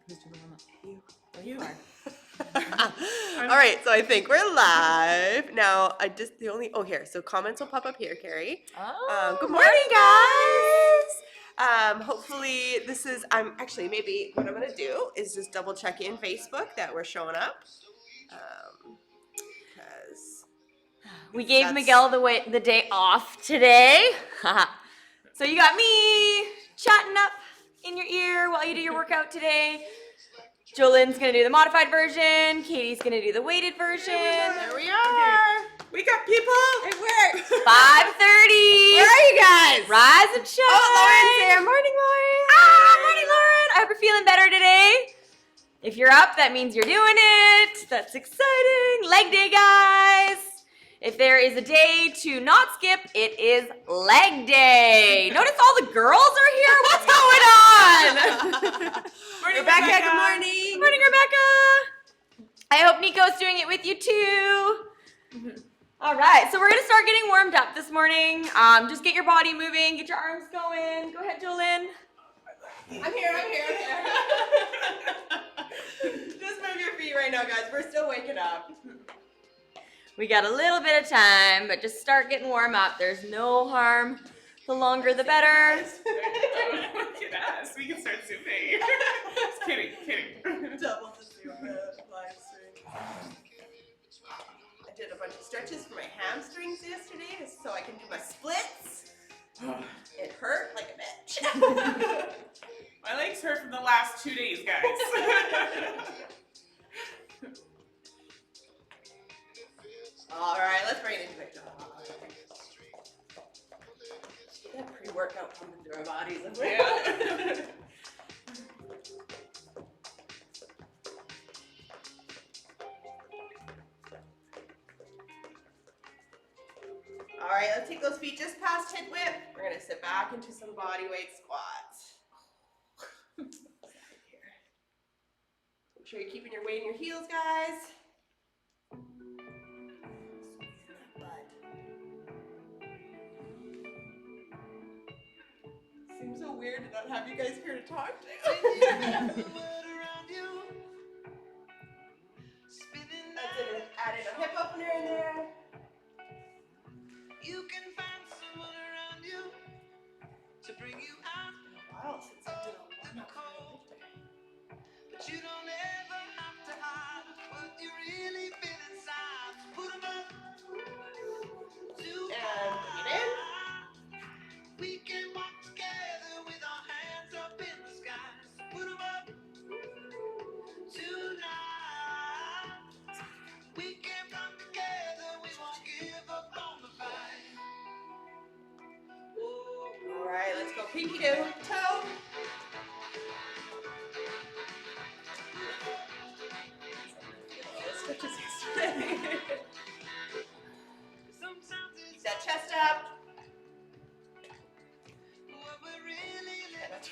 Who's doing the warm-up? You are. All right, so I think we're live now. Here. So comments will pop up here, Carrie. Oh, good morning, guys. Hopefully maybe what I'm gonna do is just double check in Facebook that we're showing up. Because we gave Miguel the day off today. So you got me chatting up in your ear while you do your workout today. Jolene's gonna do the modified version. Katie's gonna do the weighted version. There we are. We got people. It worked. 5:30. Where are you guys? Rise and shine. Oh, Lauren's there. Morning, Lauren. Morning, Lauren. I hope you're feeling better today. If you're up, that means you're doing it. That's exciting. Leg day, guys. If there is a day to not skip, it is leg day. Notice all the girls are here. What's going on? Morning, Rebecca. Good morning. Good morning, Rebecca. I hope Nico's doing it with you too. All right, so we're going to start getting warmed up this morning. Just get your body moving, get your arms going. Go ahead, Jolene. I'm here. Just move your feet right now, guys. We're still waking up. We got a little bit of time, but just start getting warm up. There's no harm. The longer, the better. Look at us. We can start zooming. Just kidding. Double the zoom live stream. I did a bunch of stretches for my hamstrings yesterday so I can do my splits. It hurt like a bitch. My legs hurt from the last 2 days, guys. All right, let's bring it into it. That pre-workout pumping through our bodies. Yeah. All right, let's take those feet just past hip width. We're gonna sit back into some body weight squats. Make sure you're keeping your weight in your heels, guys. Seems so weird to not have you guys here to talk to. That's it. Add in a hip opener in there. You can find someone around you to bring you out Wow, since I did of the cold. But you don't ever have to hide what you really feel inside. Put 'em up to And bring it in. We can walk together with our hands up in the skies. Put 'em up tonight. We can come together. We won't give up on the fight. All right, let's go pinky to toe. Stretches yesterday. Keep that chest up. What we're really Yeah, that's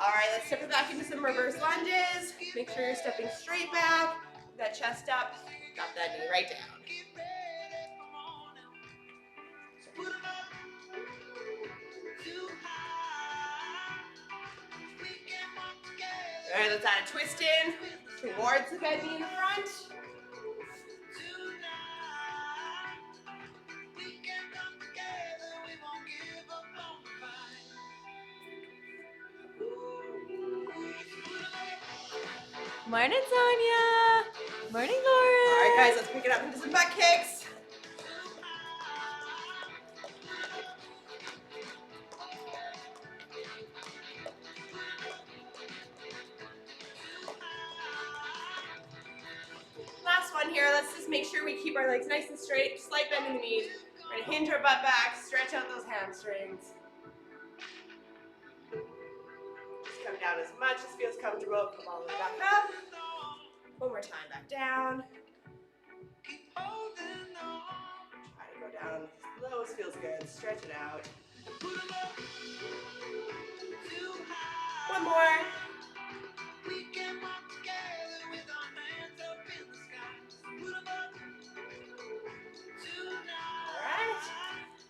all right, let's step it back into some reverse lunges. Make sure you're stepping straight back. Keep that chest up. Drop that knee right down. All right, let's add a twist in towards the bend knee in the front. Morning, Sonia. Morning, Lauren. All right, guys, let's pick it up into some butt kicks. Last one here. Let's just make sure we keep our legs nice and straight. Slight bend in the knees. We're going to hinge our butt back, stretch out those hamstrings. Just come down as much as feels comfortable. Come all the way back up. One more time, back down. Try to go down as low as feels good. Stretch it out. One more.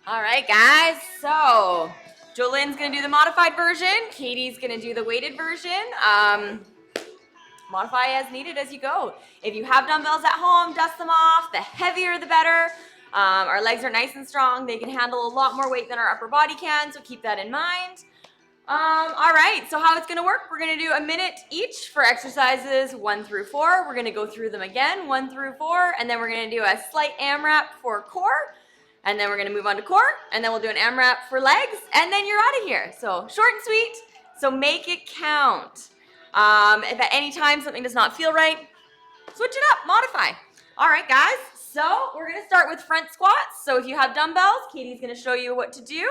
All right, guys. So Jolene's gonna do the modified version. Katie's gonna do the weighted version. Modify as needed as you go. If you have dumbbells at home, dust them off. The heavier, the better. Our legs are nice and strong. They can handle a lot more weight than our upper body can, so keep that in mind. All right, so how it's gonna work, we're gonna do a minute each for exercises 1 through 4. We're gonna go through them again, 1 through 4, and then we're gonna do a slight AMRAP for core, and then we're gonna move on to core, and then we'll do an AMRAP for legs, and then you're out of here. So short and sweet, so make it count. If at any time something does not feel right, switch it up, modify. All right, guys, so we're gonna start with front squats. So if you have dumbbells, Katie's gonna show you what to do.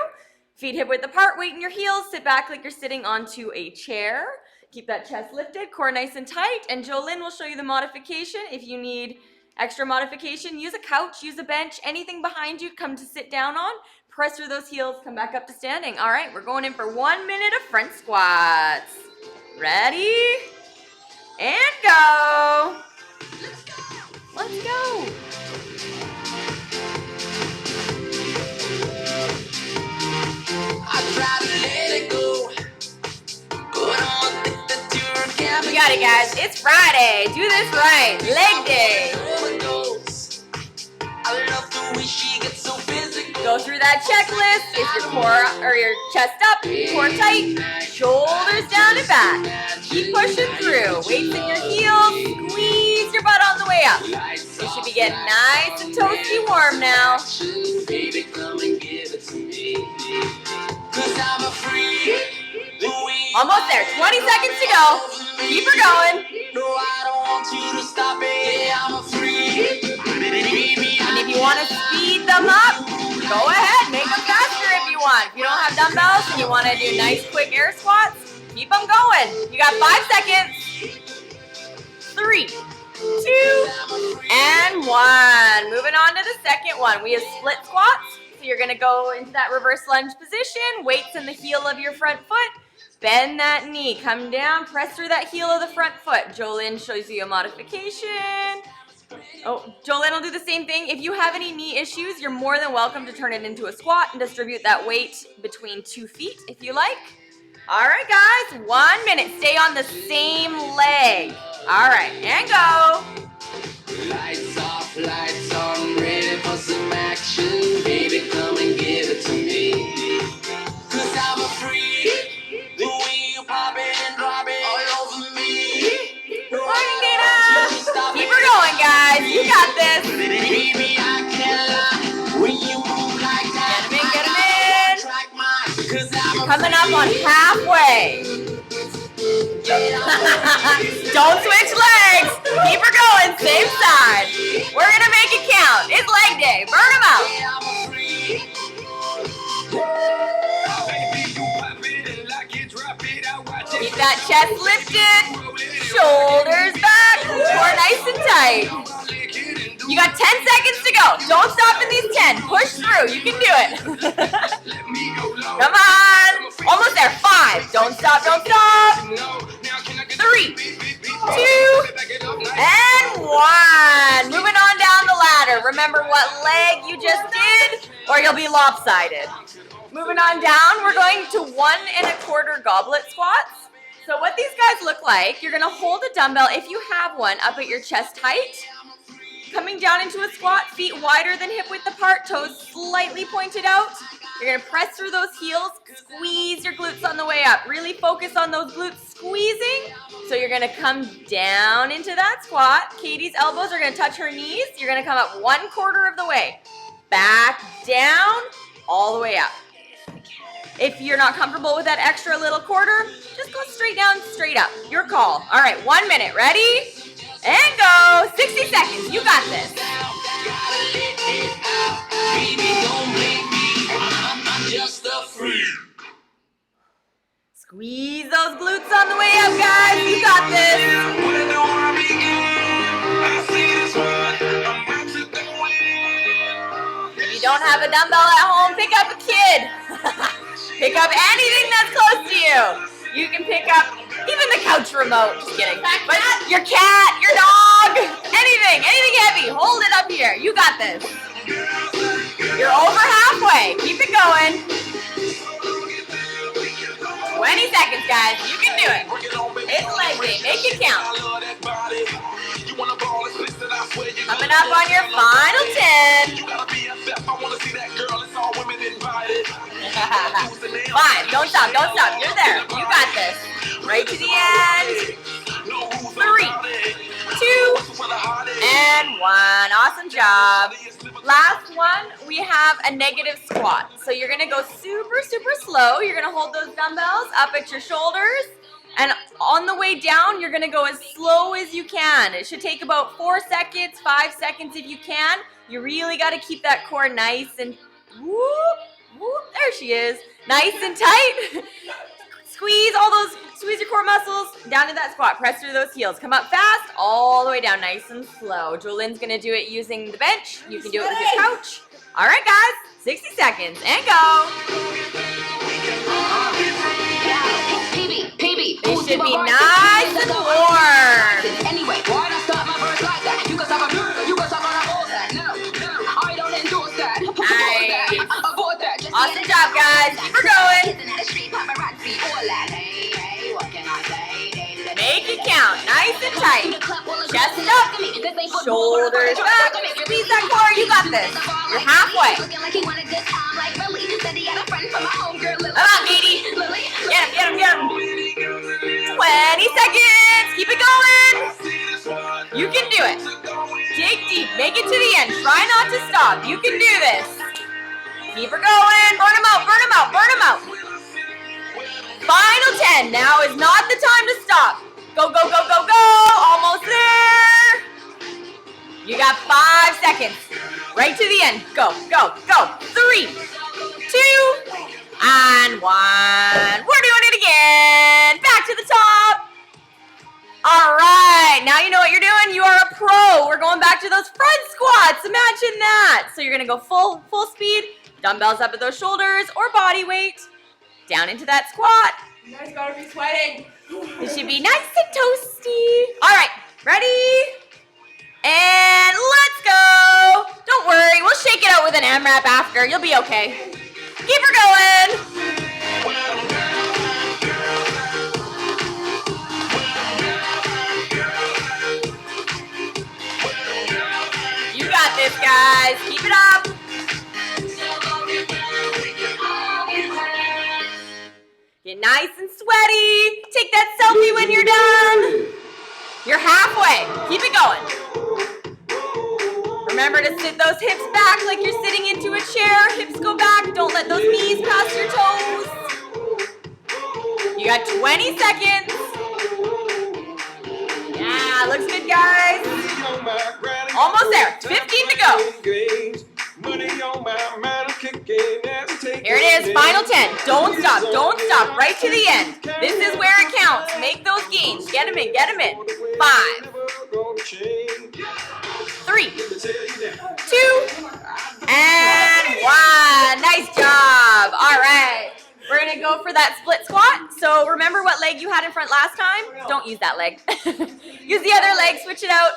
Feet hip width apart, weight in your heels, sit back like you're sitting onto a chair. Keep that chest lifted, core nice and tight, and Jolene will show you the modification. If you need extra modification, use a couch, use a bench, anything behind you, come to sit down on. Press through those heels, come back up to standing. All right, we're going in for 1 minute of front squats. Ready? And go. Let's go. I try to let it go, but I'm addicted to your chemicals. You got it, guys. It's Friday. Do this right. Leg day. I love the way she gets so physical. Go through that checklist. Is your core or your chest up, core tight, shoulders down and back. Keep pushing through. Weights in your heels. Squeeze your butt on the way up. You should be getting nice and toasty warm now. Baby, come and give it to me. 'Cause I'm a freak. Almost there. 20 seconds to go. Keep her going. No, I don't want you to stop it. Yeah, I'm a freak. And if you want to speed them up, go ahead. Make them faster if you want. If you don't have dumbbells and you want to do nice quick air squats, keep them going. You got 5 seconds. 3, 2, and 1. Moving on to the second one. We have split squats. So you're going to go into that reverse lunge position. Weights in the heel of your front foot. Bend that knee. Come down. Press through that heel of the front foot. Jolene shows you a modification. Oh, Jolene will do the same thing. If you have any knee issues, you're more than welcome to turn it into a squat and distribute that weight between 2 feet if you like. All right, guys, 1 minute. Stay on the same leg. All right, and go. Lights off, lights on, ready for some action. Baby, come and give it to me. 'Cause I'm a freak. The way you pop it and drop it all over me. No, Morning, I don't want you to Dana. stop Keep it. her going, guys. You got this. Baby, I can't lie. When you move like that, Get 'em in, get 'em in. track mine. 'Cause I'm a Coming up on freak. halfway. Don't switch legs. Keep her going. Same side. We're going to make it count. It's leg day. Burn them out. Yeah, I'm a freak. Keep that chest lifted. Shoulders back. Core nice and tight. You got 10 seconds to go. Don't stop in these 10. Push through. You can do it. Come on. Almost there. 5. Don't stop. Don't stop. 3, 2, and 1. Moving on down the ladder. Remember what leg you just did, or you'll be lopsided. Moving on down, we're going to 1 1/4 goblet squats. So what these guys look like, you're going to hold a dumbbell, if you have one, up at your chest height. Coming down into a squat, feet wider than hip width apart, toes slightly pointed out. You're going to press through those heels, squeeze your glutes on the way up. Really focus on those glutes squeezing. So you're going to come down into that squat. Katie's elbows are going to touch her knees. You're going to come up 1/4 of the way. Back down, all the way up. If you're not comfortable with that extra little quarter, just go straight down, straight up. Your call. All right, 1 minute. Ready? And go. 60 seconds. You got this. Squeeze those glutes on the way up, guys. You got this. If you don't have a dumbbell at home, pick up a kid. Pick up anything that's close to you. You can pick up even the couch remote. Just kidding. But your cat, your dog, anything heavy. Hold it up here. You got this. You're over halfway. Keep it going. 20 seconds, guys. You can do it. It's leg day. Make it count. Coming up on your final 10. 5. Don't stop. Don't stop. You're there. You got this. Right to the end. 3, 2, and 1. Awesome job. Last one, we have a negative squat. So you're gonna go super, super slow. You're gonna hold those dumbbells up at your shoulders. And on the way down, you're gonna go as slow as you can. It should take about 4 seconds, 5 seconds if you can. You really gotta keep that core nice and whoop, whoop, there she is. Nice and tight. Squeeze your core muscles down to that squat. Press through those heels. Come up fast, all the way down nice and slow. Jolene's gonna do it using the bench. You can do it with your couch. All right, guys, 60 seconds and go. It should be nice and warm. Anyway, why not start my verse like that? You can stop a that. No, I don't endorse that. Avoid that. Awesome job, guys. Keep her going. Make it count. Nice and tight. Chest up. Shoulders back. Squeeze that core. You got this. You're halfway. Come on, Katie. Get him. 20 seconds. Keep it going. You can do it. Dig deep. Make it to the end. Try not to stop. You can do this. Keep her going. Burn them out. Final 10. Now is not the time to stop. Go. Almost there. You got 5 seconds. Right to the end. Go. 3, 2, and 1. We're doing it again. Back to the top. All right. Now you know what you're doing. You are a pro. We're going back to those front squats. Imagine that. So you're going to go full speed. Dumbbells up at those shoulders or body weight. Down into that squat. You guys gotta be sweating. It should be nice and toasty. All right, ready? And let's go. Don't worry, we'll shake it out with an AMRAP after. You'll be okay. Keep her going. You got this, guys. Keep it up. Get nice and sweaty. Take that selfie when you're done. You're halfway. Keep it going. Remember to sit those hips back like you're sitting into a chair. Hips go back. Don't let those knees pass your toes. You got 20 seconds. Yeah, looks good, guys. Almost there. 15 to go. Here it is, final 10. Don't stop, right to the end. This is where it counts. Make those gains. Get them in. 5, 3, 2, and 1. Nice job. All right. We're going to go for that split squat. So remember what leg you had in front last time? Don't use that leg. Use the other leg, switch it out.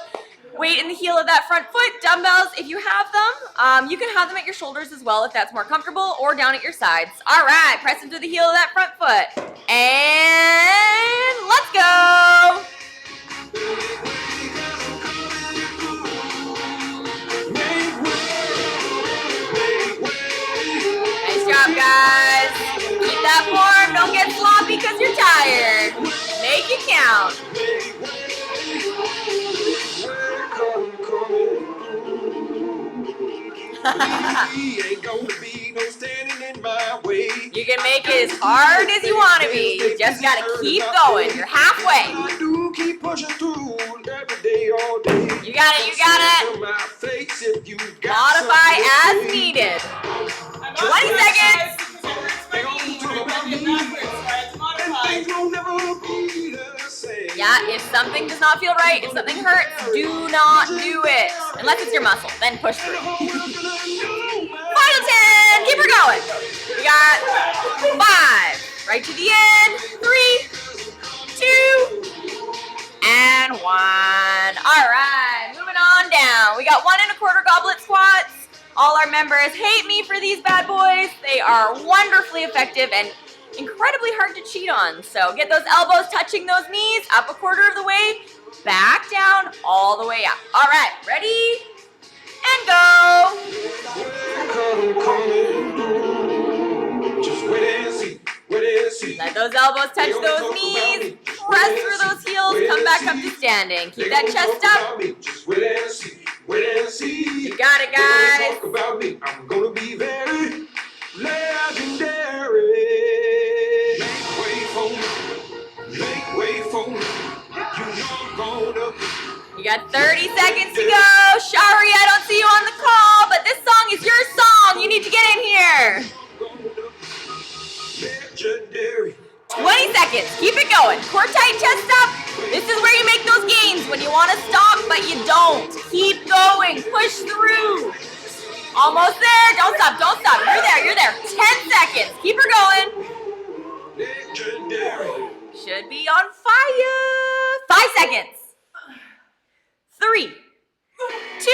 Weight in the heel of that front foot. Dumbbells, if you have them. You can have them at your shoulders as well if that's more comfortable, or down at your sides. All right, press into the heel of that front foot. And let's go. Nice job, guys. Keep that form. Don't get sloppy because you're tired. Make it count. You can make it as hard as you want to be. You just got to keep going. You're halfway. You got it. Modify as needed. 20 seconds. Yeah, if something does not feel right, if something hurts, do not do it. Unless it's your muscle, then push through. Final 10, keep her going. We got 5, right to the end, 3, 2, and 1. All right, moving on down. We got 1 1/4 goblet squats. All our members hate me for these bad boys. They are wonderfully effective, and incredibly hard to cheat on. So get those elbows touching those knees, up a quarter of the way, back down, all the way up. All right, ready? And go. Just wait and see. Wait and see. Let those elbows touch those knees. Press through those heels. Come back up to standing. Keep that chest up. Just wait and see. Wait and see. You got it, guys. Talk about me. I'm gonna be very legendary. Make way for me. Make way for me. You know I'm gonna. You got 30 seconds to go. Shari, I don't see you on the call, but this song is your song. You need to get in here. Legendary. 20 seconds. Keep it going. Core tight, chest up. This is where you make those gains when you want to stop, but you don't. Keep going. Push through. Almost there. Don't stop. Don't stop. You're there. You're there. 10 seconds. Keep her going. Legendary. Should be on fire. 5 seconds. 3, 2,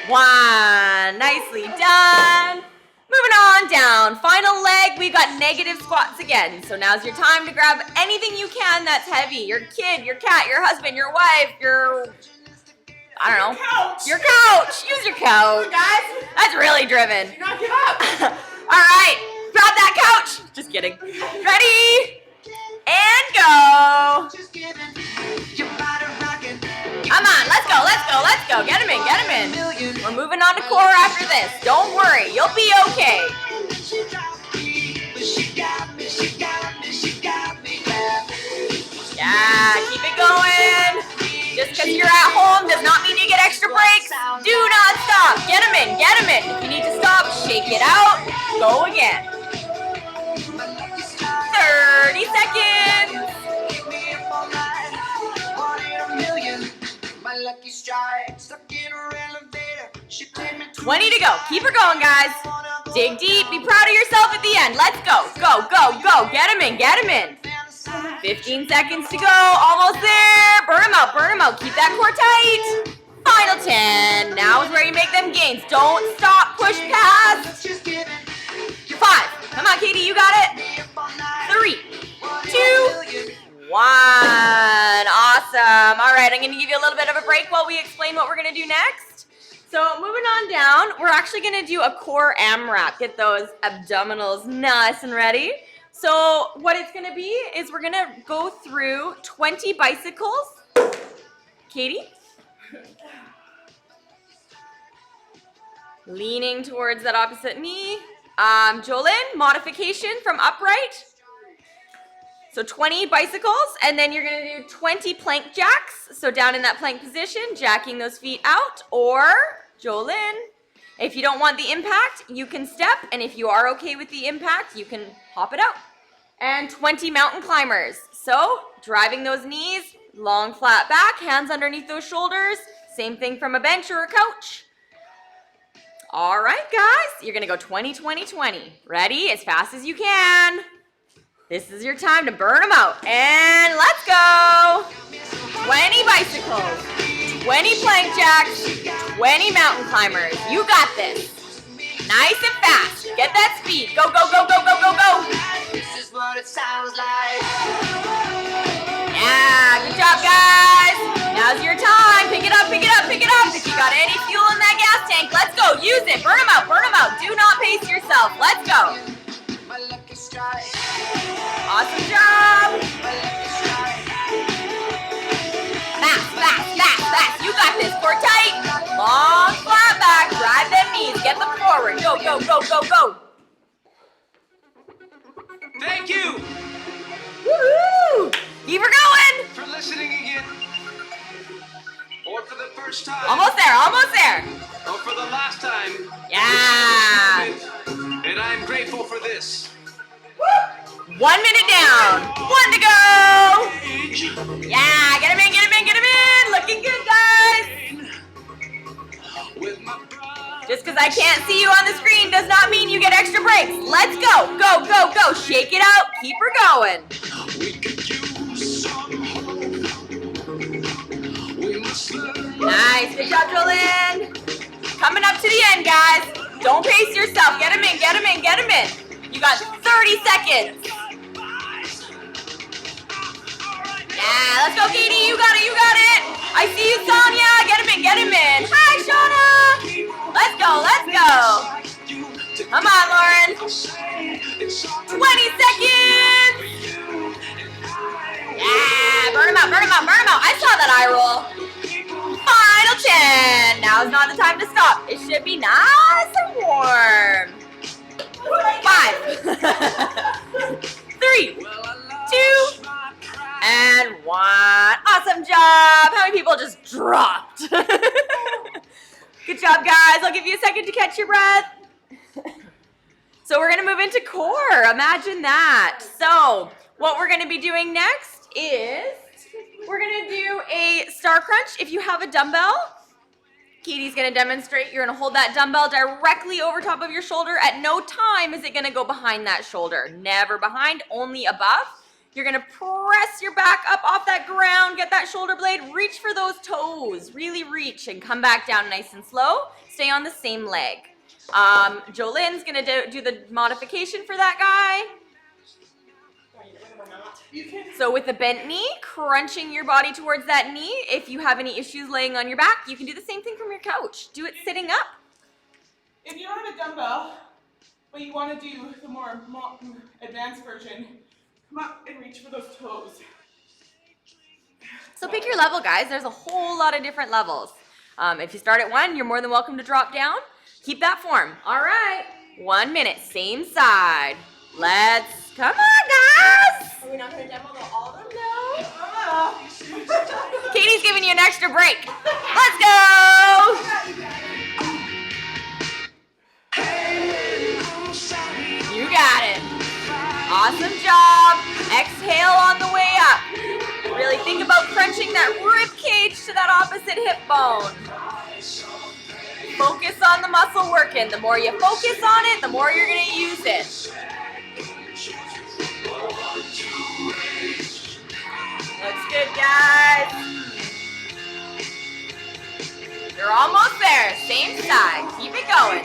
1. Nicely done. Moving on down. Final leg. We've got negative squats again. So now's your time to grab anything you can that's heavy. Your kid, your cat, your husband, your wife, your... I don't know. Couch. Your couch. Use your couch. Guys, That's really driven. do not give up. All right. Grab that couch. Just kidding. Ready? And go. Come on. Let's go. Let's go. Let's go. Get him in. Get him in. We're moving on to core after this. Don't worry. You'll be okay. Yeah. Keep it going. Just because you're at home does not mean you get extra breaks. Do not stop. Get him in. Get him in. If you need to stop, shake it out. Go again. 30 seconds. 20 to go. Keep her going, guys. Dig deep. Be proud of yourself at the end. Let's go. Go, go, go. Get him in. Get him in. 15 seconds to go. Almost there. Burn him out. Burn him out. Keep that core tight. Final 10. Now is where you make them gains. Don't stop. Push past. 5. Come on, Katie. You got it. 3, 2, 1. Awesome. All right. I'm going to give you a little bit of a break while we explain what we're going to do next. So moving on down, we're actually going to do a core AMRAP. Get those abdominals nice and ready. So what it's going to be is we're going to go through 20 bicycles. Katie? Leaning towards that opposite knee. Jolyn, modification from upright. So 20 bicycles, and then you're going to do 20 plank jacks. So down in that plank position, jacking those feet out. Or, Jolyn, if you don't want the impact, you can step. And if you are okay with the impact, you can hop it out. And 20 mountain climbers. So driving those knees, long flat back, hands underneath those shoulders. Same thing from a bench or a couch. All right, guys, you're going to go 20, 20, 20. Ready? As fast as you can. This is your time to burn them out. And let's go. 20 bicycles, 20 plank jacks, 20 mountain climbers. You got this. Nice and fast. Get that speed. Go, go, go, go, go, go, go. This is what it sounds like. Yeah, good job, guys. Now's your time. Pick it up, pick it up, pick it up. If you got any fuel in that gas tank, let's go. Use it. Burn them out, burn them out. Do not pace yourself. Let's go. Awesome job. Fast, fast, fast, fast. You got this. Core tight. Long flat back. Drive them knees. Get them forward. Go, go, go, go, go. Thank you Woohoo! Keep her going. for listening again. Or for the first time. Almost there, almost there. Or for the last time. Yeah. And I'm grateful for this. 1 minute down. 1 to go. Yeah, get him in, get him in, get him in. Looking good, guys. With my brother. Just because I can't see you on the screen does not mean you get extra breaks. Let's go, go, go, go. Shake it out. Keep her going. We could use some hope. We must learn. Nice. Good job, Jolyn. Coming up to the end, guys. Don't pace yourself. Get him in, get him in, get him in. You got 30 seconds. Yeah, let's go, Katie. You got it, you got it. I see you, Sonia. Get him in, get him in. Hi, Shauna. Let's go, let's go. Come on, Lauren. 20 seconds. Yeah, burn him out, burn him out, burn him out. I saw that eye roll. Final 10. Now's not the time to stop. It should be nice and warm. 5, 3, 2, and 1. Awesome job. How many people just dropped? Good job, guys. I'll give you a second to catch your breath. So we're going to move into core. Imagine that. So what we're going to be doing next is we're going to do a star crunch. If you have a dumbbell, Katie's going to demonstrate. You're going to hold that dumbbell directly over top of your shoulder. At no time is it going to go behind that shoulder. Never behind, only above. You're going to press your back up off that ground. Get that shoulder blade. Reach for those toes. Really reach and come back down nice and slow. Stay on the same leg. Jolene's going to do the modification for that guy. So with the bent knee, crunching your body towards that knee. If you have any issues laying on your back, you can do the same thing from your couch. Do it sitting up. If you don't have a dumbbell, but you want to do the more advanced version, come up and reach for those toes. So pick your level, guys. There's a whole lot of different levels. If you start at 1, you're more than welcome to drop down. Keep that form. All right. 1 minute, same side. Come on, guys. Are we not going to demo all of them? No. Katie's giving you an extra break. Let's go. You got it. Awesome job. Exhale on the way up. Really think about crunching that rib cage to that opposite hip bone. Focus on the muscle working. The more you focus on it, the more you're going to use it. Looks good, guys. You're almost there. Same side. Keep it going.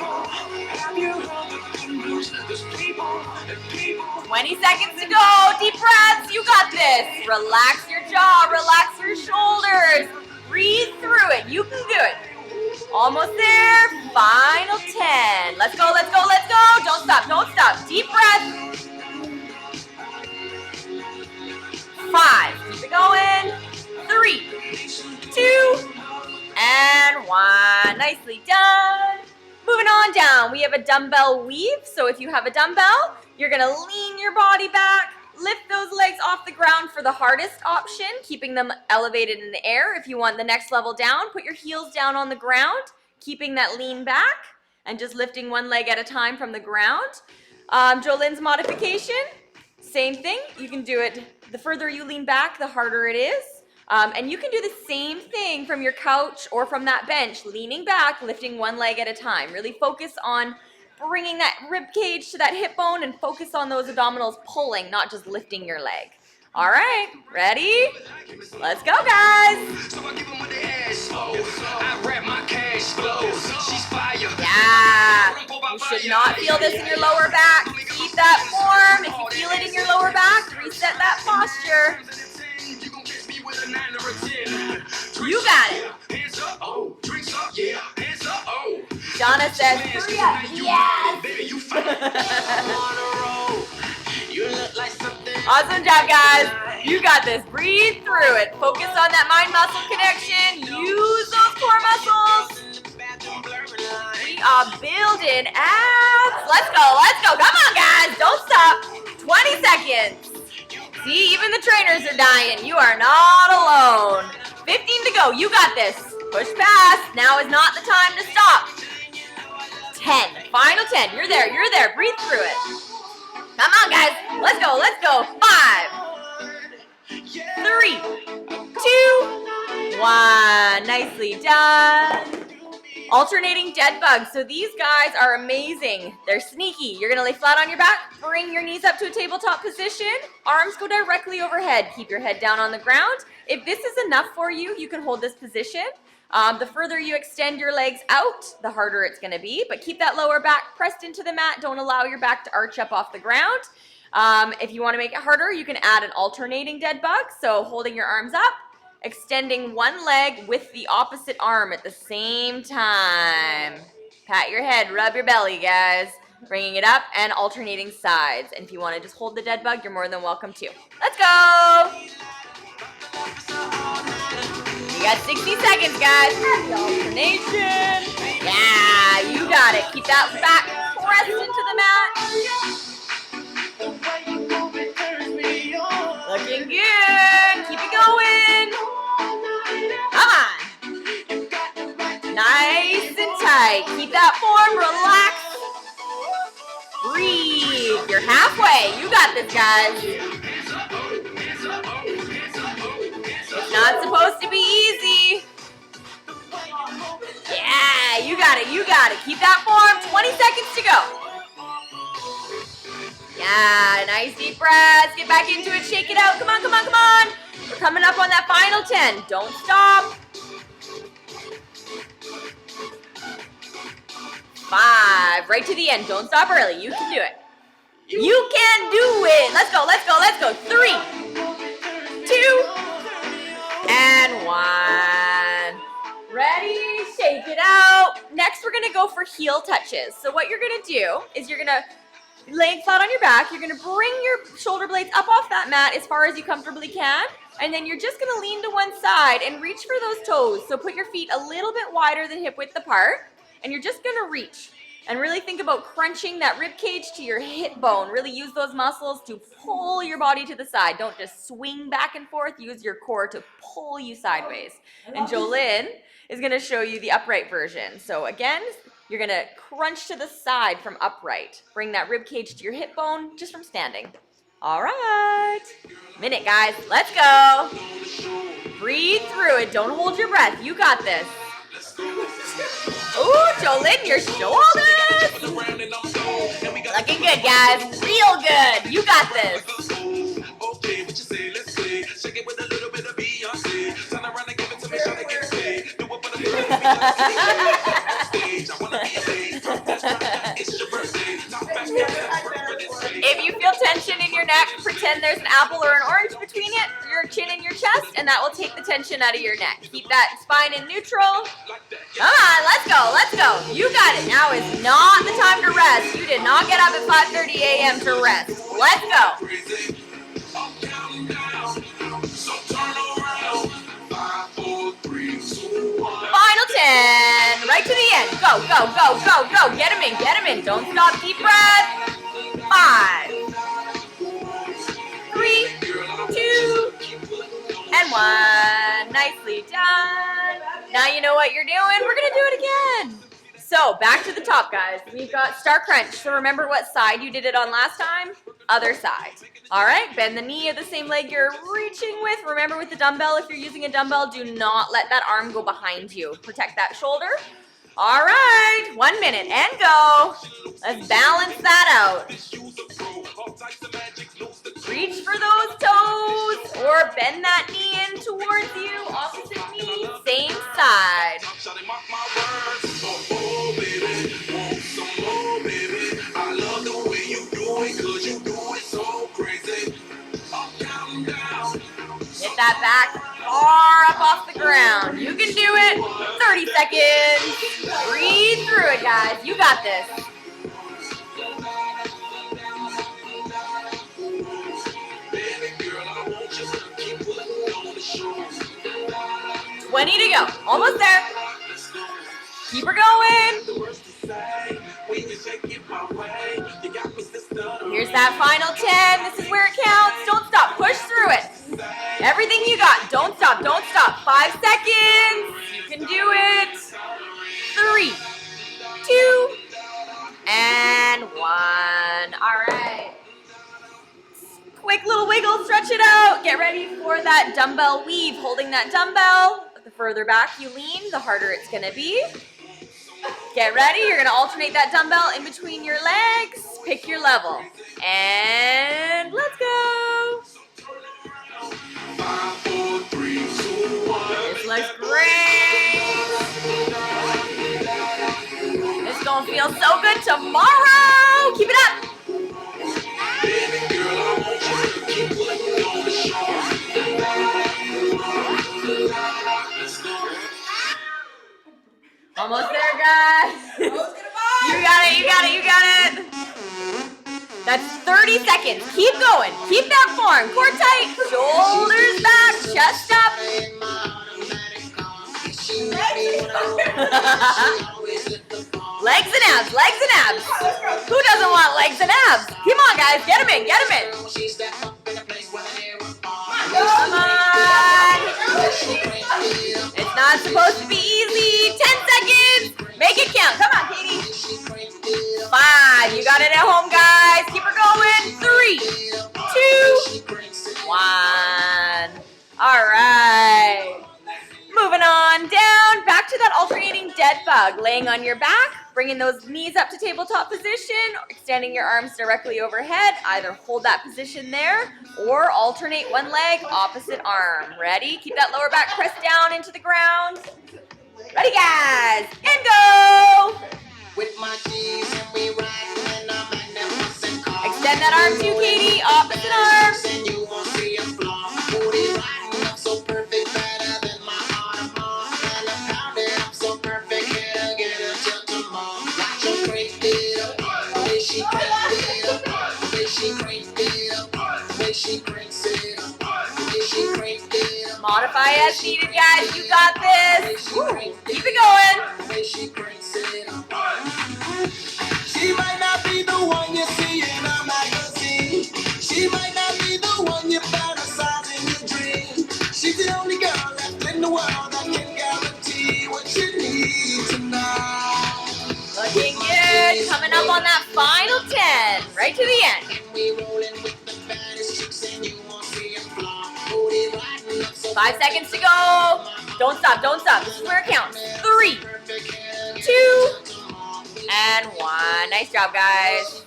20 seconds to go. Deep breaths. You got this. Relax your jaw. Relax your shoulders. Breathe through it. You can do it. Almost there. Final 10. Let's go, let's go, let's go. Don't stop, don't stop. Deep breath. 5. Keep it going. 3, 2, and 1. Nicely done. Moving on down. We have a dumbbell weave. So if you have a dumbbell, you're going to lean your body back. Lift those legs off the ground for the hardest option, keeping them elevated in the air. If you want the next level down, put your heels down on the ground, keeping that lean back, and just lifting one leg at a time from the ground. Jolene's modification, same thing. You can do it, the further you lean back, the harder it is. And you can do the same thing from your couch or from that bench, leaning back, lifting one leg at a time. Really focus on bringing that rib cage to that hip bone and focus on those abdominals pulling, not just lifting your leg. All right, ready? Let's go, guys. Yeah, you should not feel this in your lower back. Keep that form. If you feel it in your lower back, reset that posture. You got it. Donna says, hurry up. Yes. Awesome job, guys. You got this. Breathe through it. Focus on that mind-muscle connection. Use those core muscles. We are building abs. Let's go. Let's go. Come on, guys. Don't stop. 20 seconds. See, even the trainers are dying. You are not alone. 15 to go. You got this. Push past. Now is not the time to stop. 10. Final 10. You're there. You're there. Breathe through it. Come on, guys. Let's go. Let's go. 5, 3, 2, 1. Nicely done. Alternating dead bugs. So these guys are amazing. They're sneaky. You're going to lay flat on your back. Bring your knees up to a tabletop position. Arms go directly overhead. Keep your head down on the ground. If this is enough for you, you can hold this position. The further you extend your legs out, the harder it's going to be. But keep that lower back pressed into the mat. Don't allow your back to arch up off the ground. If you want to make it harder, you can add an alternating dead bug. So holding your arms up, extending one leg with the opposite arm at the same time. Pat your head, rub your belly, guys. Bringing it up and alternating sides. And if you want to just hold the dead bug, you're more than welcome to. Let's go! You got 60 seconds, guys. The alternation. Yeah, you got it. Keep that back pressed into the mat. Looking good. Keep it going. Come on. Nice and tight. Keep that form. Relax. Breathe. You're halfway. You got this, guys. It's not supposed to be easy. Yeah, you got it. You got it. Keep that form. 20 seconds to go. Yeah, nice deep breaths. Get back into it. Shake it out. Come on, come on, come on. We're coming up on that final 10. Don't stop. 5. Right to the end. Don't stop early. You can do it. You can do it. Let's go, let's go, let's go. 3, 2, and 1. Ready? Shake it out. Next, we're going to go for heel touches. So what you're going to do is you're going to lay flat on your back. You're going to bring your shoulder blades up off that mat as far as you comfortably can. And then you're just going to lean to one side and reach for those toes. So put your feet a little bit wider than hip width apart. And you're just going to reach. And really think about crunching that rib cage to your hip bone. Really use those muscles to pull your body to the side. Don't just swing back and forth. Use your core to pull you sideways. And Jolynn is going to show you the upright version. So again, you're going to crunch to the side from upright. Bring that rib cage to your hip bone just from standing. All right. Minute, guys. Let's go. Breathe through it. Don't hold your breath. You got this. Ooh, Jolynn, your shoulders. Looking good, guys. Real good. You got this. If you feel tension in your neck, pretend there's an apple or an orange between it, your chin and your chest, and that will take the tension out of your neck. Keep that spine in neutral. Come on, let's go, let's go. You got it. Now is not the time to rest. You did not get up at 5:30 a.m. to rest. Let's go. Final 10. Right to the end. Go, go, go, go, go. Get him in, get him in. Don't stop. Deep breath. 5, 3, 2, and 1. Nicely done. Now you know what you're doing. We're going to do it again. So back to the top, guys. We've got star crunch. So remember what side you did it on last time? Other side. All right, bend the knee of the same leg you're reaching with. Remember with the dumbbell, if you're using a dumbbell, do not let that arm go behind you. Protect that shoulder. All right, 1 minute and go. Let's balance that out. Reach for those toes or bend that knee in towards you. Opposite knee, same side. Hit that back far up off the ground. You can do it. 30 seconds. Breathe through it, guys. You got this. 20 to go. Almost there. Keep her going. Here's that final 10. This is where it counts. Don't stop. Push through it. Everything you got. Don't stop. Don't stop. 5 seconds. You can do it. 3, 2, and 1. All right. Quick little wiggle. Stretch it out. Get ready for that dumbbell weave. Holding that dumbbell. The further back you lean, the harder it's going to be. Get ready. You're going to alternate that dumbbell in between your legs. Pick your level. And let's go. This looks great. feel so good tomorrow. Keep it up. Almost there, guys. You got it, you got it, you got it. That's 30 seconds. Keep going. Keep that form. Core tight. Shoulders back. Chest up. Legs and abs. Legs and abs. Who doesn't want legs and abs? Come on, guys. Get them in. Get them in. Come on. It's not supposed to be easy. 10 seconds. Make it count. Come on, Katie. 5. You got it at home, guys. Keep her going. 3, 2, 1. All right. Moving on down. Back to that alternating dead bug. Laying on your back. Bringing those knees up to tabletop position. Extending your arms directly overhead. Either hold that position there or alternate one leg, opposite arm. Ready? Keep that lower back pressed down into the ground. Ready, guys? And go! Extend that arm too, Katie. Opposite arm. Modify as needed, guys. You got this. Woo. Keep it going. She might not be the one you see in a magazine. She might not be the one you fantasize in your dream. She's the only girl left in the world that can guarantee what you need tonight. Looking good. Coming up on that final 10. Right to the end. 5 seconds to go. Don't stop. Don't stop. This is where it counts. 3, 2, and 1. Nice job, guys.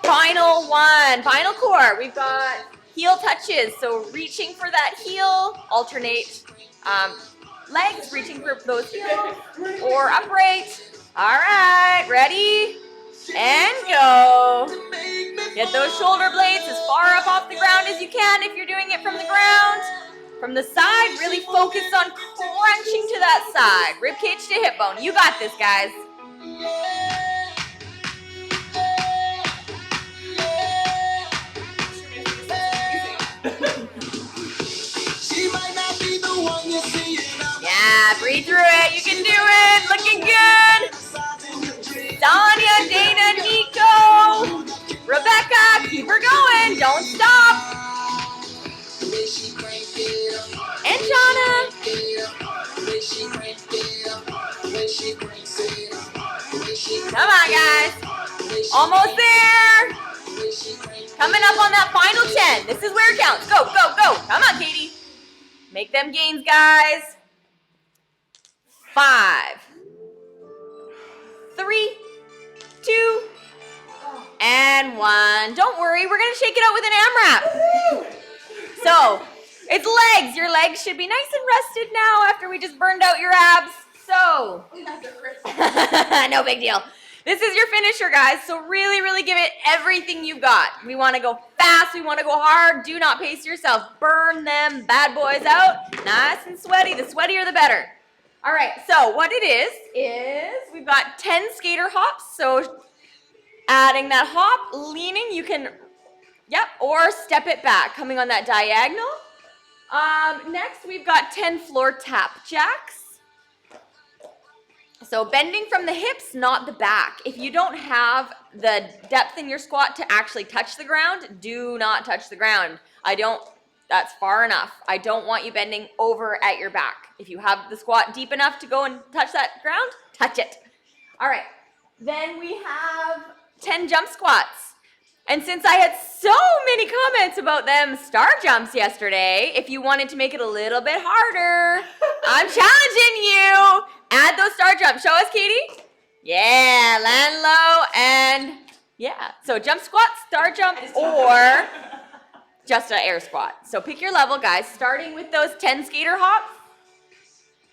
Final 1. Final core. We've got heel touches. So reaching for that heel. Alternate legs. Reaching for those heels. Or upright. All right. Ready? And go. Get those shoulder blades as far up off the ground as you can if you're doing it from the ground. From the side, really focus on crunching to that side. Ribcage to hip bone. You got this, guys. Yeah, breathe through it. You can do it. Looking good. Sonia, Dana, Nico, Rebecca, keep her going. Don't stop. And Shauna. Come on, guys. Almost there. Coming up on that final 10. This is where it counts. Go, go, go. Come on, Katie. Make them gains, guys. 5, 3, 2, and 1. Don't worry, we're going to shake it out with an AMRAP. So, it's legs. Your legs should be nice and rested now after we just burned out your abs. So, no big deal. This is your finisher, guys. So really, really give it everything you got. We want to go fast. We want to go hard. Do not pace yourself. Burn them bad boys out. Nice and sweaty. The sweatier, the better. All right, so what it is we've got 10 skater hops. So adding that hop, leaning, you can, or step it back, coming on that diagonal. Next, we've got 10 floor tap jacks. So bending from the hips, not the back. If you don't have the depth in your squat to actually touch the ground, do not touch the ground. That's far enough. I don't want you bending over at your back. If you have the squat deep enough to go and touch that ground, touch it. All right, then we have 10 jump squats. And since I had so many comments about them star jumps yesterday, if you wanted to make it a little bit harder, I'm challenging you. Add those star jumps. Show us, Katie. Yeah, land low and So jump squat, star jump, or just an air squat. So pick your level, guys, starting with those 10 skater hops.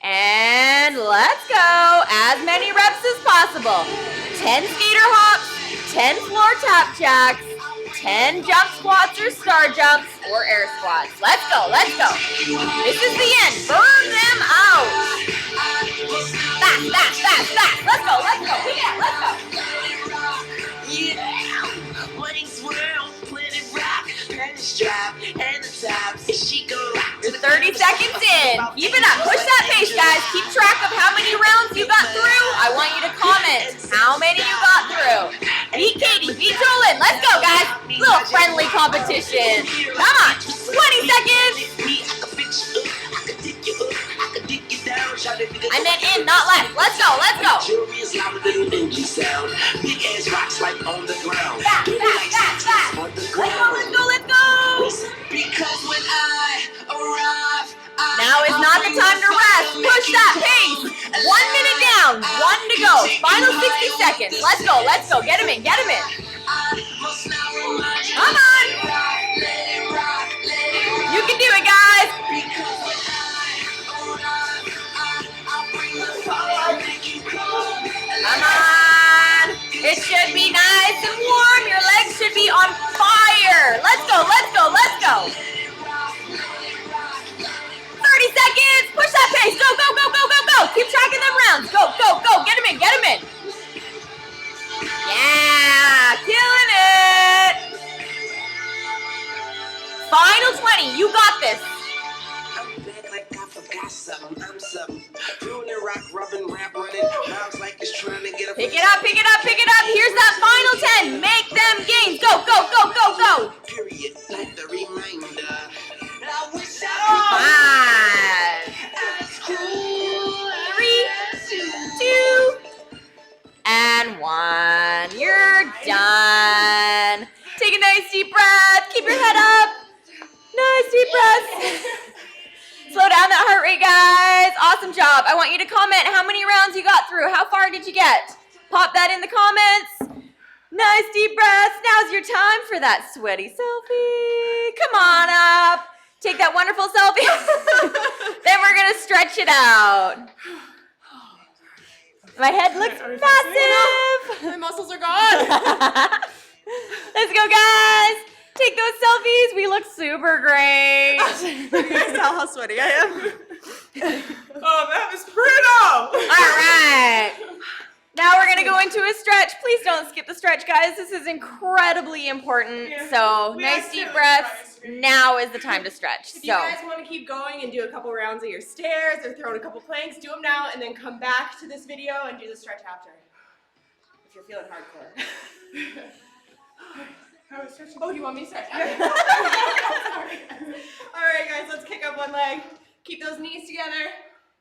And let's go. As many reps as possible. 10 skater hops, 10 floor tap jacks, 10 jump squats or star jumps or air squats. Let's go, let's go. This is the end. Burn them out. Fast, fast, fast, fast. Let's go, let's go. Yeah, let's go. Yeah, money swirl, let it rock, and it's drop, and the top, and she go rock. You're 30 seconds in. Keep it up. Push that pace, guys. Keep track of how many rounds you got through. I want you to comment how many you got through. Beat Katie, beat Jolyn. Let's go, guys. Little friendly competition. Come on. 20 seconds. I meant in, not left. Let's go, let's go. Big ass rocks like on the ground. Fast, fast, fast, fast. Let's go, let's go, let's go. Because when I arrive, Now is not the time to rest. Push that pace. 1 minute down, 1 to go. Final 60 seconds. Let's go, let's go. Get him in, get him in. Come on. You can do it, guys. Come on. It should be nice and warm. Your legs should be on fire. Let's go, let's go, let's go. 30 seconds. Push that pace. Go, go, go, go, go, go. Keep tracking them rounds. Go, go, go. Get him in, get him in. Yeah, killing it. Final 20. You got this. I'm back like I forgot something. I'm something. Doing the rock, rubbing, rap, running. Mouths like it's trying to get a Pick it up, pick it up, pick it up. Here's that final 10. Make them gains. Go, go, go, go, go. period, like the reminder. I wish I 5, 3, 2, and 1. You're done. Take a nice deep breath. Keep your head up. Nice deep breath. Slow down that heart rate, guys. Awesome job. I want you to comment how many rounds you got through. How far did you get? Pop that in the comments. Nice deep breaths. Now's your time for that sweaty selfie. Come on up. Take that wonderful selfie. Then we're going to stretch it out. My head looks massive. My muscles are gone. Let's go, guys. Take those selfies. We look super great. You guys tell how sweaty I am. Oh, that was brutal! All right. Now we're going to go into a stretch. Please don't skip the stretch, guys. This is incredibly important. Yeah. So We nice deep accidentally breaths. tried. Now is the time to stretch. If you So guys want to keep going and do a couple rounds of your stairs or throwing a couple planks, do them now and then come back to this video and do the stretch after. If you're feeling hardcore. I was stretching. Oh, do you want me to stretch? Sorry. All right, guys, let's kick up one leg. Keep those knees together,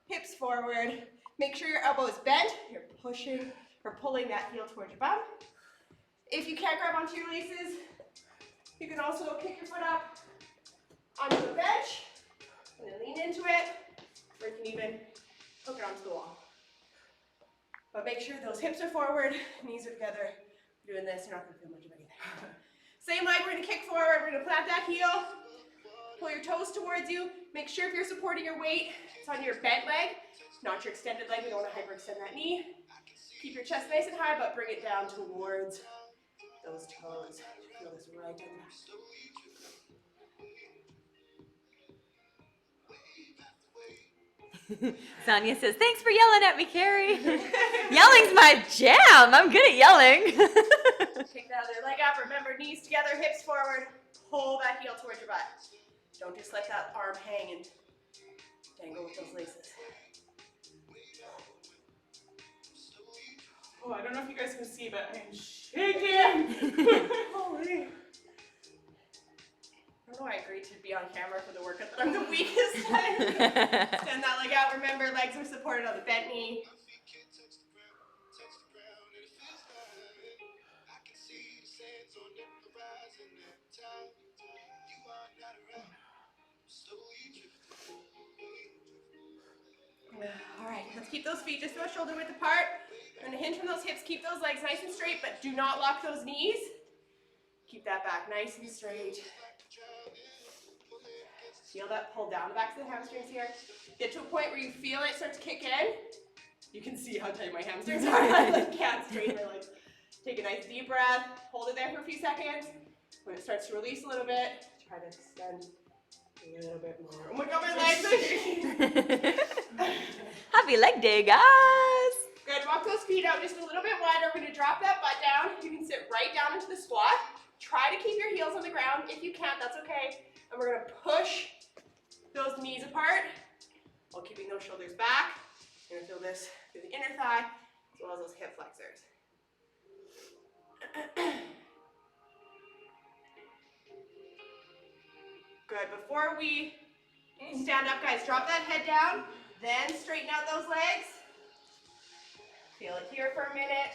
hips forward. Make sure your elbow is bent. You're pushing or pulling that heel towards your bum. If you can't grab onto your laces, you can also kick your foot up onto the bench and then lean into it, or you can even hook it onto the wall. But make sure those hips are forward, knees are together. Doing this, you're not going to feel much of anything. Same leg, we're going to kick forward, we're going to plant that heel, pull your toes towards you. Make sure if you're supporting your weight, it's on your bent leg, not your extended leg. We don't want to hyperextend that knee. Keep your chest nice and high, but bring it down towards those toes. Feel this right in there. Sonia says, thanks for yelling at me, Carrie. Yelling's my jam. I'm good at yelling. Take the other leg up. Remember, knees together, hips forward. Pull that heel towards your butt. Don't just let that arm hang and dangle with those laces. Oh, I don't know if you guys can see, but I'm shaking. Holy. I don't know why I agreed to be on camera for the workout that I'm the weakest at. Extend that leg out. Remember, legs are supported on the bent knee. All right, let's keep those feet just about shoulder width apart. We're going to hinge from those hips. Keep those legs nice and straight, but do not lock those knees. Keep that back nice and straight. Feel that pull down the backs of the hamstrings here. Get to a point where you feel it start to kick in. You can see how tight my hamstrings are. I like can't straighten my legs. Take a nice deep breath. Hold it there for a few seconds. When it starts to release a little bit, try to extend a little bit more. Oh my god, my legs are shaking. Happy leg day, guys. Good, walk those feet out just a little bit wider. We're gonna drop that butt down. You can sit right down into the squat. Try to keep your heels on the ground. If you can't, that's okay. And we're gonna push those knees apart while keeping those shoulders back. You're gonna feel this through the inner thigh as well as those hip flexors. Good, before we stand up, guys, drop that head down, then straighten out those legs. Feel it here for a minute.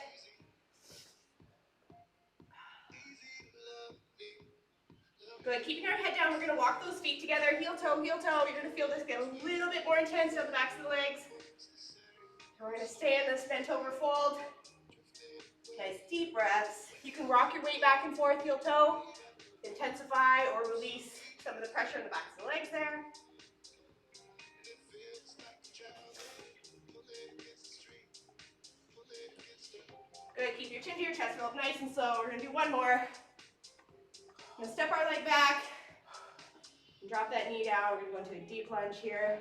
Good, keeping our head down, we're gonna walk those feet together, heel toe, heel toe. You're gonna feel this get a little bit more intense down the backs of the legs. And we're gonna stay in this bent over fold. Nice deep breaths. You can rock your weight back and forth, heel toe. Intensify or release some of the pressure in the backs of the legs there. Good, keep your chin to your chest, roll up nice and slow. We're gonna do one more. I'm gonna step our leg back, and drop that knee down. We're gonna go into a deep lunge here.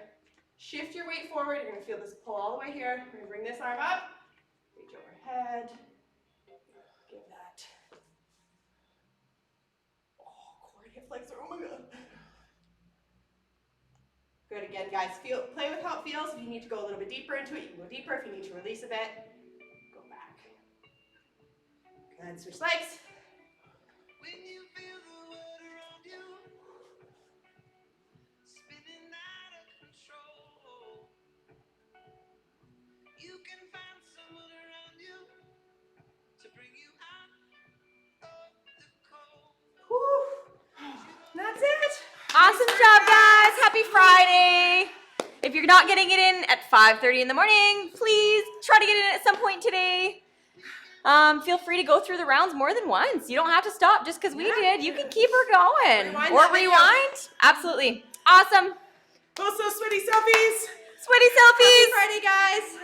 Shift your weight forward. You're gonna feel this pull all the way here. We're gonna bring this arm up, reach overhead. Give that. Oh, core and hip flexor, oh my god. Good, again guys, play with how it feels. If you need to go a little bit deeper into it, you can go deeper. If you need to release a bit, go back. Good, switch legs. When you feel the world around you spinning out of control, you can find someone around you to bring you out of the cold. Whew. That's it. Awesome job, guys. Happy Friday. If you're not getting it in at 5:30 in the morning, please try to get it in at some point today. Feel free to go through the rounds more than once. You don't have to stop just because we did. You can keep her going. Rewind Or that video. rewind. Absolutely. Awesome. Also, sweaty selfies. Sweaty selfies. Happy Friday, guys.